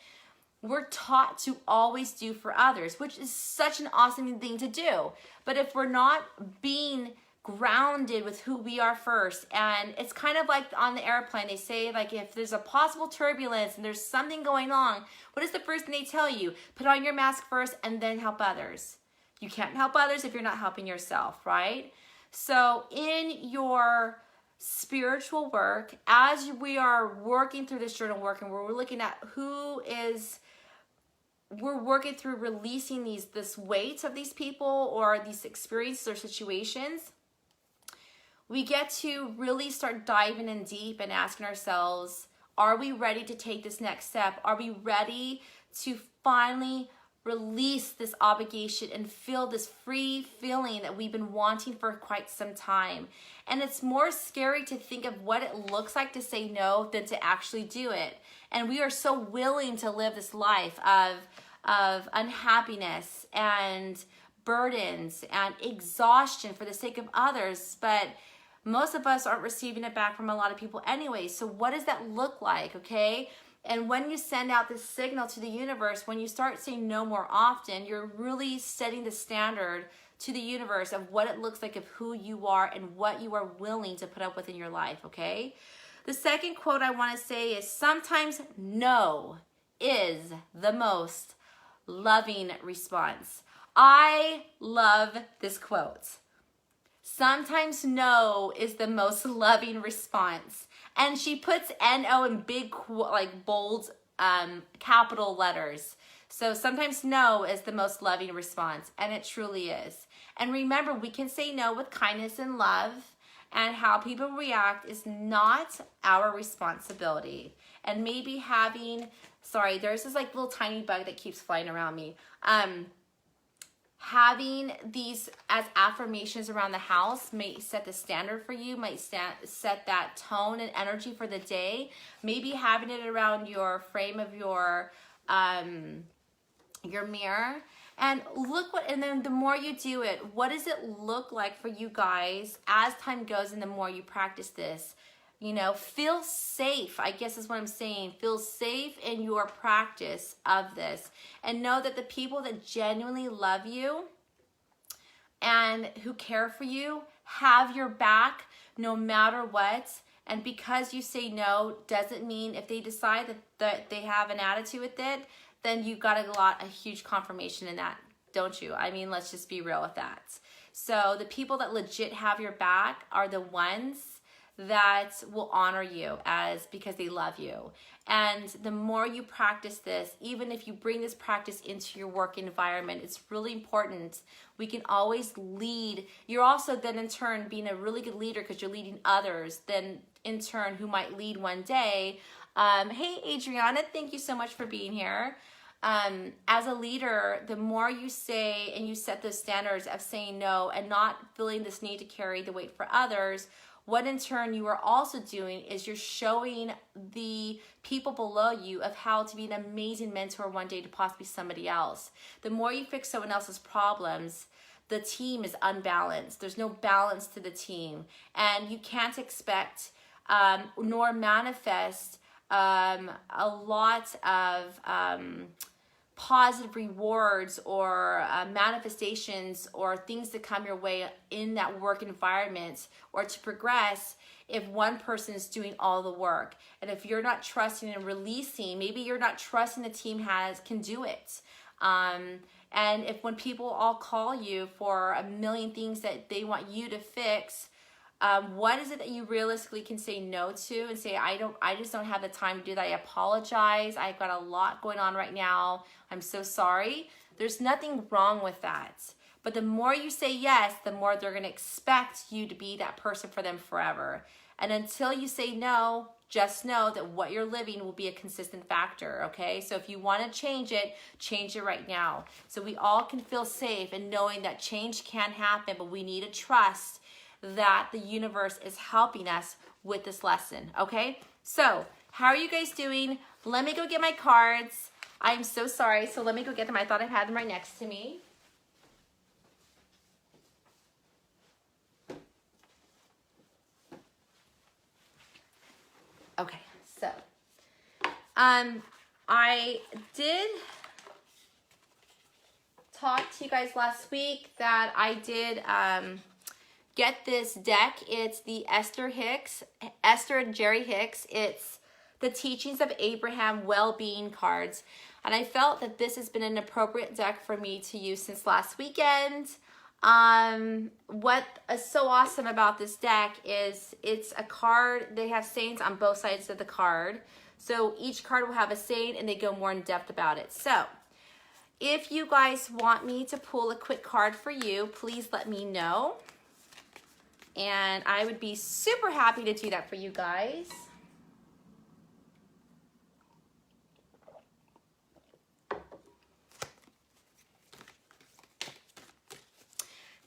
we're taught to always do for others, which is such an awesome thing to do. But if we're not being grounded with who we are first, and it's kind of like on the airplane, they say, like, if there's a possible turbulence and there's something going on, what is the first thing they tell you? Put on your mask first and then help others. You can't help others if you're not helping yourself, right? So in your spiritual work, as we are working through this journal work, and we're looking at we're working through releasing this weight of these people or these experiences or situations, we get to really start diving in deep and asking ourselves, are we ready to take this next step? Are we ready to finally release this obligation and feel this free feeling that we've been wanting for quite some time? And it's more scary to think of what it looks like to say no than to actually do it. And we are so willing to live this life of unhappiness and burdens and exhaustion for the sake of others, but most of us aren't receiving it back from a lot of people anyway. So what does that look like, okay? And when you send out this signal to the universe, when you start saying no more often, you're really setting the standard to the universe of what it looks like, of who you are and what you are willing to put up with in your life, okay? The second quote I want to say is, sometimes no is the most loving response. I love this quote. Sometimes no is the most loving response. And she puts N-O in big, like bold, capital letters. So sometimes no is the most loving response, and it truly is. And remember, we can say no with kindness and love, and how people react is not our responsibility. And maybe there's this like little tiny bug that keeps flying around me. Having these as affirmations around the house may set the standard for you, might set that tone and energy for the day. Maybe having it around your frame of your mirror. And and then the more you do it, what does it look like for you guys as time goes and the more you practice this? You know, feel safe, I guess is what I'm saying. Feel safe in your practice of this. And know that the people that genuinely love you and who care for you have your back no matter what. And because you say no doesn't mean if they decide that they have an attitude with it, then you got a huge confirmation in that, don't you? I mean, let's just be real with that. So the people that legit have your back are the ones that will honor you because they love you. And the more you practice this, even if you bring this practice into your work environment, it's really important. We can always lead. You're also then in turn being a really good leader because you're leading others, then in turn who might lead one day. Hey Adriana, thank you so much for being here. As a leader, the more you say and you set those standards of saying no and not feeling this need to carry the weight for others, what in turn you are also doing is you're showing the people below you of how to be an amazing mentor one day to possibly somebody else. The more you fix someone else's problems, the team is unbalanced. There's no balance to the team. And you can't expect nor manifest a lot of positive rewards or manifestations or things that come your way in that work environment or to progress if one person is doing all the work. And if you're not trusting and releasing, maybe you're not trusting the team can do it. And if when people all call you for a million things that they want you to fix, what is it that you realistically can say no to and say, I just don't have the time to do that. I apologize. I've got a lot going on right now. I'm so sorry. There's nothing wrong with that. But the more you say yes, the more they're going to expect you to be that person for them forever. And until you say no, just know that what you're living will be a consistent factor, okay? So if you want to change it right now. So we all can feel safe in knowing that change can happen, but we need to trust that the universe is helping us with this lesson, okay? So, how are you guys doing? Let me go get my cards. I'm so sorry, so let me go get them. I thought I had them right next to me. Okay, so, I did talk to you guys last week that I did get this deck. It's the Esther and Jerry Hicks. It's the Teachings of Abraham Well-Being cards. And I felt that this has been an appropriate deck for me to use since last weekend. What is so awesome about this deck is it's a card. They have sayings on both sides of the card. So each card will have a saying and they go more in depth about it. So if you guys want me to pull a quick card for you, please let me know. And I would be super happy to do that for you guys.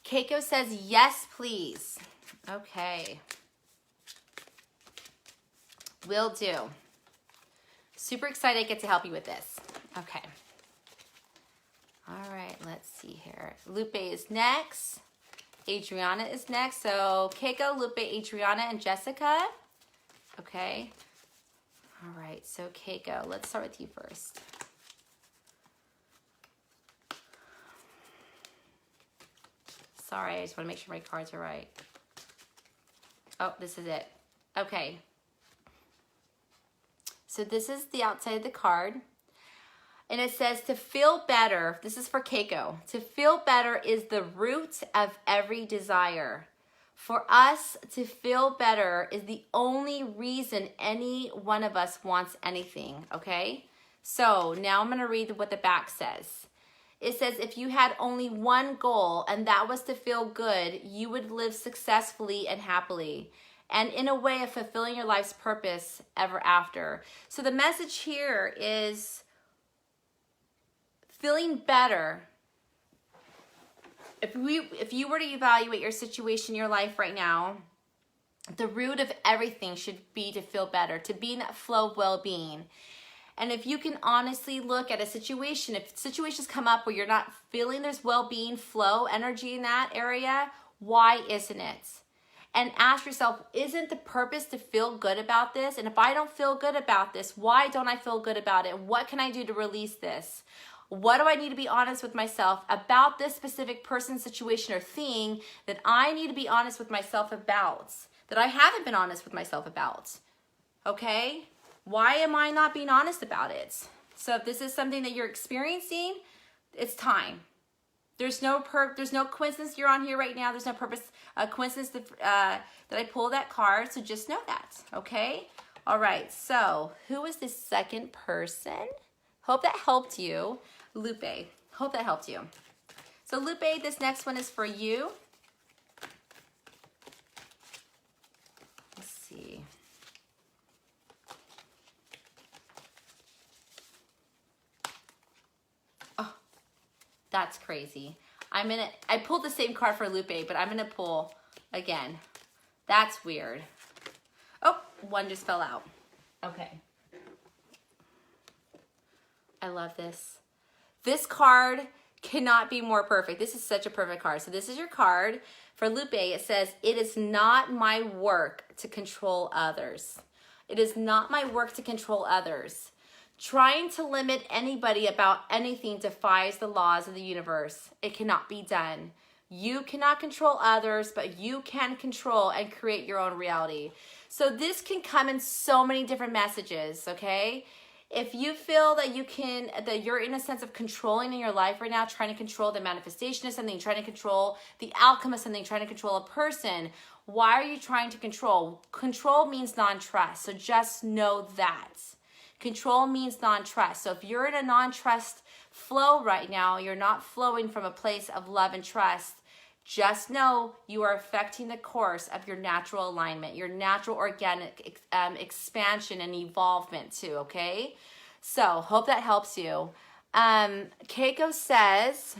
Keiko says, yes, please. Okay. Will do. Super excited I get to help you with this. Okay. All right, let's see here. Lupe is next. Adriana is next. So Keiko, Lupe, Adriana, and Jessica. Okay. All right, so Keiko, let's start with you first. Sorry, I just want to make sure my cards are right. Oh, this is it. Okay. So this is the outside of the card. And it says to feel better, this is for Keiko, to feel better is the root of every desire. For us to feel better is the only reason any one of us wants anything, okay? So now I'm going to read what the back says. It says, if you had only one goal and that was to feel good, you would live successfully and happily, and in a way of fulfilling your life's purpose ever after. So the message here is feeling better. If you were to evaluate your situation in your life right now, the root of everything should be to feel better, to be in that flow of well-being. And if you can honestly look at a situation, if situations come up where you're not feeling there's well-being, flow, energy in that area, why isn't it? And ask yourself, isn't the purpose to feel good about this? And if I don't feel good about this, why don't I feel good about it? What can I do to release this? What do I need to be honest with myself about this specific person, situation, or thing that I need to be honest with myself about, that I haven't been honest with myself about? Okay? Why am I not being honest about it? So if this is something that you're experiencing, it's time. There's no coincidence you're on here right now. There's no coincidence that I pulled that card. So just know that, okay? All right, so who is this second person? Hope that helped you. Lupe, hope that helped you. So Lupe, this next one is for you. Let's see. Oh, that's crazy. I pulled the same card for Lupe, but I'm gonna pull again. That's weird. Oh, one just fell out. Okay. I love this. This card cannot be more perfect. This is such a perfect card. So this is your card. For Lupe, it says, it is not my work to control others. It is not my work to control others. Trying to limit anybody about anything defies the laws of the universe. It cannot be done. You cannot control others, but you can control and create your own reality. So this can come in so many different messages, okay? If you feel that you're in a sense of controlling in your life right now, trying to control the manifestation of something, trying to control the outcome of something, trying to control a person, why are you trying to control? Control means non-trust, so just know that. Control means non-trust. So if you're in a non-trust flow right now, you're not flowing from a place of love and trust, just know you are affecting the course of your natural alignment, your natural organic expansion and evolvement too, okay? So hope that helps you. Keiko says,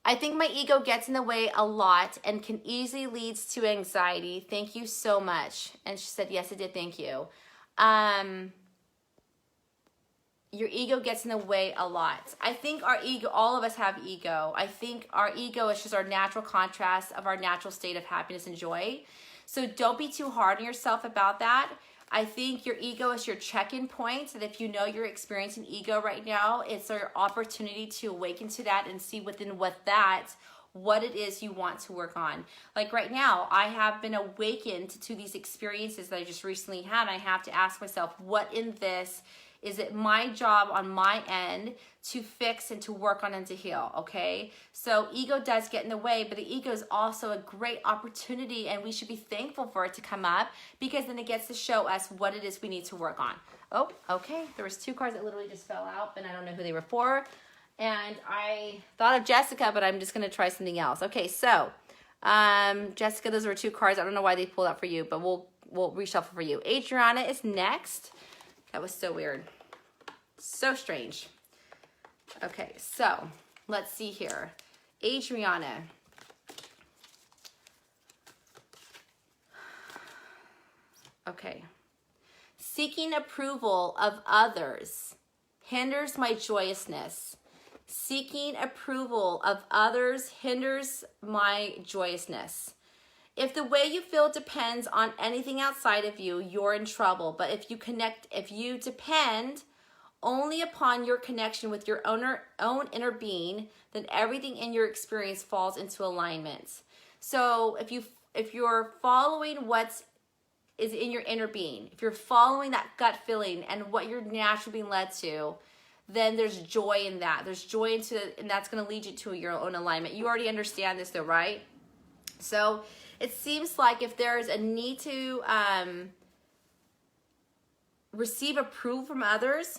I think my ego gets in the way a lot and can easily lead to anxiety. Thank you so much. And she said, yes, it did. Thank you. Your ego gets in the way a lot. I think our ego, all of us have ego. I think our ego is just our natural contrast of our natural state of happiness and joy. So don't be too hard on yourself about that. I think your ego is your check-in point. That if you know you're experiencing ego right now, it's our opportunity to awaken to that and see within what it is you want to work on. Like right now, I have been awakened to these experiences that I just recently had. I have to ask myself, what in this is it my job on my end to fix and to work on and to heal, okay? So ego does get in the way, but the ego is also a great opportunity, and we should be thankful for it to come up, because then it gets to show us what it is we need to work on. Oh, okay, there was 2 cards that literally just fell out, and I don't know who they were for. And I thought of Jessica, but I'm just gonna try something else. Okay, so Jessica, those were 2 cards. I don't know why they pulled out for you, but we'll reshuffle for you. Adriana is next. That was so weird. So strange. Okay, so let's see here. Adriana. Okay. Seeking approval of others hinders my joyousness. Seeking approval of others hinders my joyousness. If the way you feel depends on anything outside of you, you're in trouble. But if you depend only upon your connection with your own inner being, then everything in your experience falls into alignment. So if you're following what is in your inner being, if you're following that gut feeling and what you're naturally being led to, then there's joy in that. There's joy and that's going to lead you to your own alignment. You already understand this though, right? So it seems like if there's a need to receive approval from others,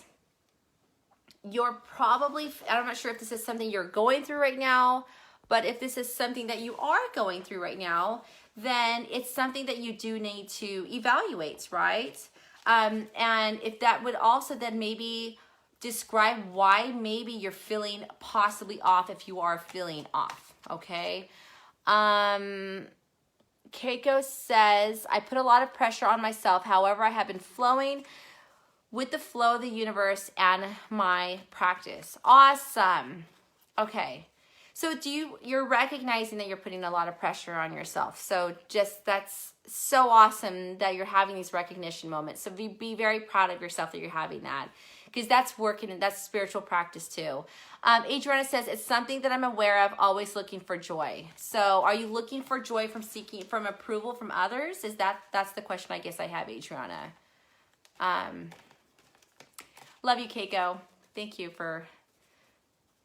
you're probably, I'm not sure if this is something you're going through right now, but if this is something that you are going through right now, then it's something that you do need to evaluate, right? And if that would also then maybe describe why maybe you're feeling possibly off, if you are feeling off, okay? Keiko says, I put a lot of pressure on myself. However, I have been flowing with the flow of the universe and my practice. Awesome. Okay. So you're recognizing that you're putting a lot of pressure on yourself. So that's so awesome that you're having these recognition moments. So be very proud of yourself that you're having that, because that's working and that's spiritual practice too. Adriana says, it's something that I'm aware of, always looking for joy. So are you looking for joy from approval from others? That's the question I guess I have, Adriana. Love you, Keiko. Thank you for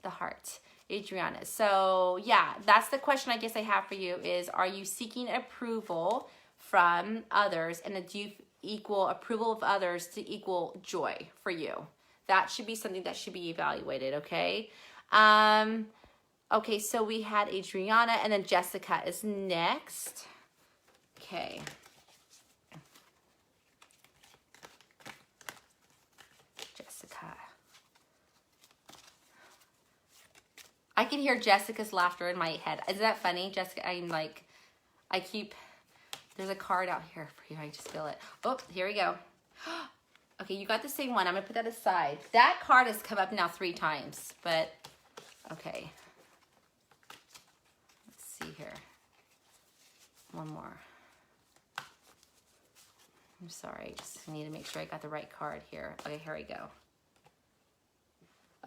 the heart, Adriana. So yeah, that's the question I guess I have for you is, are you seeking approval from others, and do you equal approval of others to equal joy for you? That should be something that should be evaluated, okay? Okay, so we had Adriana, and then Jessica is next. Okay. Jessica. I can hear Jessica's laughter in my head. Is that funny, Jessica? There's a card out here for you. I just feel it. Oh, here we go. Okay, you got the same one. I'm going to put that aside. That card has come up now 3 times, but okay. Let's see here. One more. I'm sorry. I just need to make sure I got the right card here. Okay, here we go.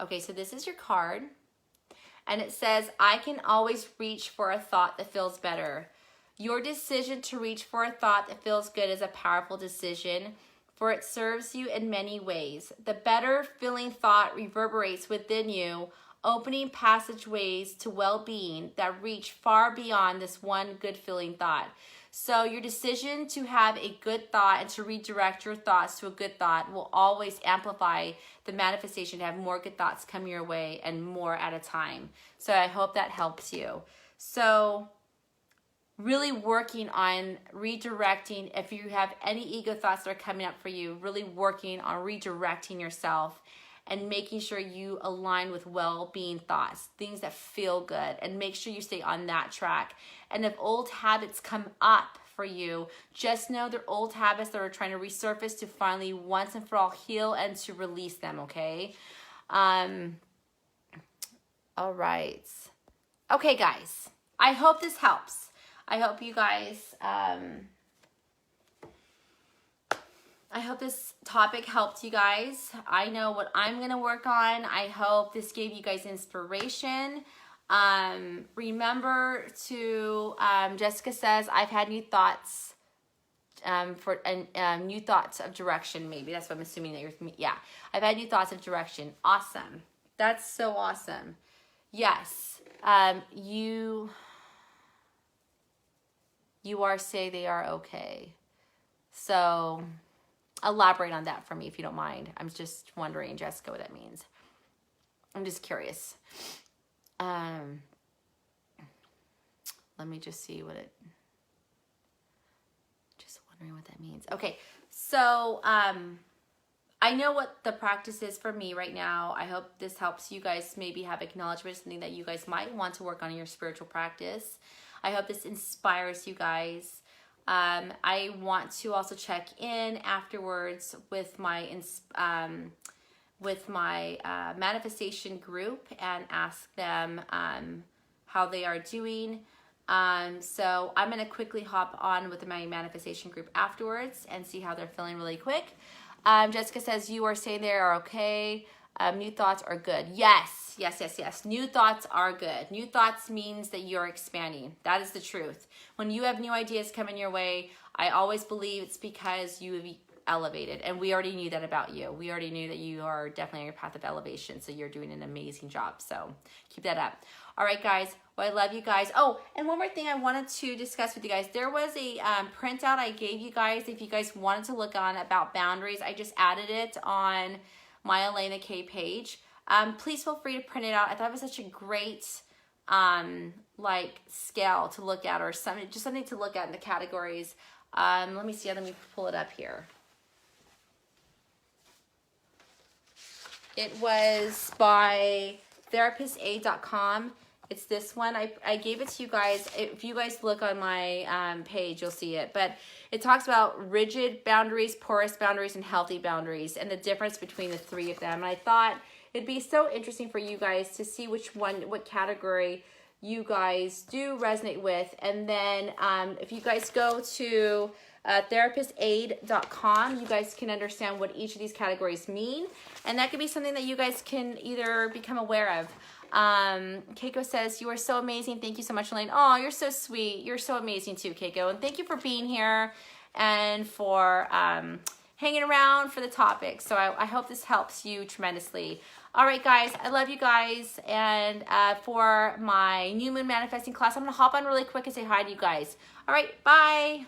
Okay, so this is your card. And it says, I can always reach for a thought that feels better. Your decision to reach for a thought that feels good is a powerful decision, for it serves you in many ways. The better feeling thought reverberates within you, opening passageways to well-being that reach far beyond this one good feeling thought. So your decision to have a good thought and to redirect your thoughts to a good thought will always amplify the manifestation to have more good thoughts come your way and more at a time. So I hope that helps you. So really working on redirecting, if you have any ego thoughts that are coming up for you, really working on redirecting yourself and making sure you align with well-being thoughts, things that feel good, and make sure you stay on that track. And if old habits come up for you, just know they're old habits that are trying to resurface to finally once and for all heal and to release them, okay? All right. Okay, guys, I hope this helps. I hope you guys, I hope this topic helped you guys. I know what I'm going to work on. I hope this gave you guys inspiration. Remember to, Jessica says, I've had new thoughts new thoughts of direction, maybe. That's what I'm assuming that you're, yeah. I've had new thoughts of direction. Awesome. That's so awesome. Yes. You are say they are okay. So elaborate on that for me if you don't mind. I'm just wondering, Jessica, what that means. I'm just curious. Let me just see what it, just wondering what that means. Okay, so I know what the practice is for me right now. I hope this helps you guys maybe have acknowledgement, something that you guys might want to work on in your spiritual practice. I hope this inspires you guys. I want to also check in afterwards with my manifestation group and ask them how they are doing. So I'm going to quickly hop on with my manifestation group afterwards and see how they're feeling really quick. Jessica says, you are saying they are okay. New thoughts are good. Yes, yes, yes, yes. New thoughts are good. New thoughts means that you're expanding. That is the truth. When you have new ideas coming your way, I always believe it's because you have elevated. And we already knew that about you. We already knew that you are definitely on your path of elevation. So you're doing an amazing job. So keep that up. All right, guys. Well, I love you guys. Oh, and one more thing I wanted to discuss with you guys. There was a printout I gave you guys. If you guys wanted to look on about boundaries, I just added it on my Elaina K page. Please feel free to print it out. I thought it was such a great like scale to look at, or something, just something to look at in the categories. Let me see. Let me pull it up here. It was by therapistaid.com. It's this one. I gave it to you guys. If you guys look on my page, you'll see it. But it talks about rigid boundaries, porous boundaries, and healthy boundaries, and the difference between the three of them. And I thought it'd be so interesting for you guys to see which one, what category you guys do resonate with. And then if you guys go to therapistaid.com, you guys can understand what each of these categories mean. And that could be something that you guys can either become aware of. Keiko says, you are so amazing. Thank you so much, Elaine. Oh, you're so sweet. You're so amazing too, Keiko. And thank you for being here and for hanging around for the topic. So I hope this helps you tremendously. All right, guys, I love you guys. And for my new moon manifesting class, I'm going to hop on really quick and say hi to you guys. All right, bye.